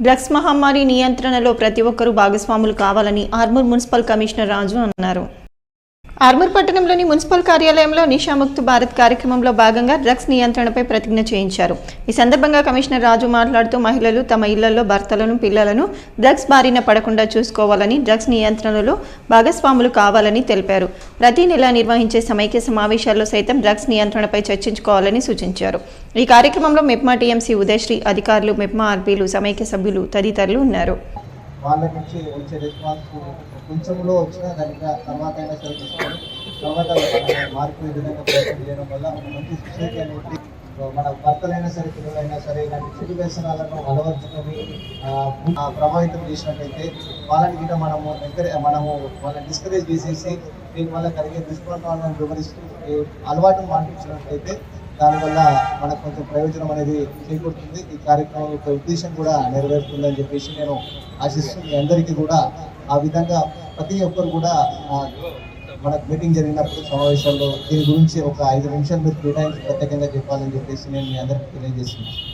Drugs మహమ్మారి నియంత్రణలో ప్రతి ఒక్కరూ భాగస్వాములు కావాలని ఆర్మూర్ మున్సిపల్ కమిషనర్ రాజు అన్నారు. ఆర్మూర్ పట్టణంలోని మున్సిపల్ కార్యాలయంలో నిషాముక్త్ భారత్ కార్యక్రమంలో భాగంగా డ్రగ్స్ నియంత్రణపై ప్రతిజ్ఞ చేయించారు. ఈ సందర్భంగా కమిషనర్ రాజు మాట్లాడుతూ మహిళలు తమ ఇళ్లలో భర్తలను, పిల్లలను డ్రగ్స్ బారిన పడకుండా చూసుకోవాలని, డ్రగ్స్ నియంత్రణలో భాగస్వాములు కావాలని తెలిపారు. ప్రతి నెల నిర్వహించే సమైక్య సమావేశాల్లో సైతం డ్రగ్స్ నియంత్రణపై చర్చించుకోవాలని సూచించారు. ఈ కార్యక్రమంలో మెప్మా టీఎంసీ ఉదయశ్రీ, అధికారులు, మెప్మా ఆర్పీలు, సమైక్య సభ్యులు తదితరులు ఉన్నారు. వాళ్ళ నుంచి వచ్చే రెస్పాన్స్ కొంచెంలో వచ్చినా దానికి తర్వాత అయినా సరే తీసుకొని తర్వాత మార్పు ఈ విధంగా ప్రయత్నం చేయడం వల్ల మంచి సొసైటీ అనేది మన భర్తలైనా సరే, పిల్లలైనా సరే ఇలాంటి చెడు వ్యసనాలను అలవర్చుకొని ప్రభావితం చేసినట్టయితే వాళ్ళని గిట్ట మనము వాళ్ళని డిస్కరేజ్ చేసేసి దీనివల్ల కలిగే దుష్ప్రభావాలను వివరిస్తూ అలవాటు మానిపించినట్లయితే దానివల్ల మనకు కొంచెం ప్రయోజనం అనేది చేకూరుతుంది. ఈ కార్యక్రమం యొక్క ఉద్దేశం కూడా నెరవేరుతుందని చెప్పేసి నేను ఆశిస్తూ మీ అందరికీ కూడా ఆ విధంగా ప్రతి ఒక్కరు కూడా మనకు మీటింగ్ జరిగినప్పుడు సమావేశాల్లో దీని గురించి ఒక 5 నిమిషాలు మీరు కేటాయించి ప్రత్యేకంగా చెప్పాలని చెప్పేసి నేను మీ అందరికీ తెలియజేస్తున్నాను.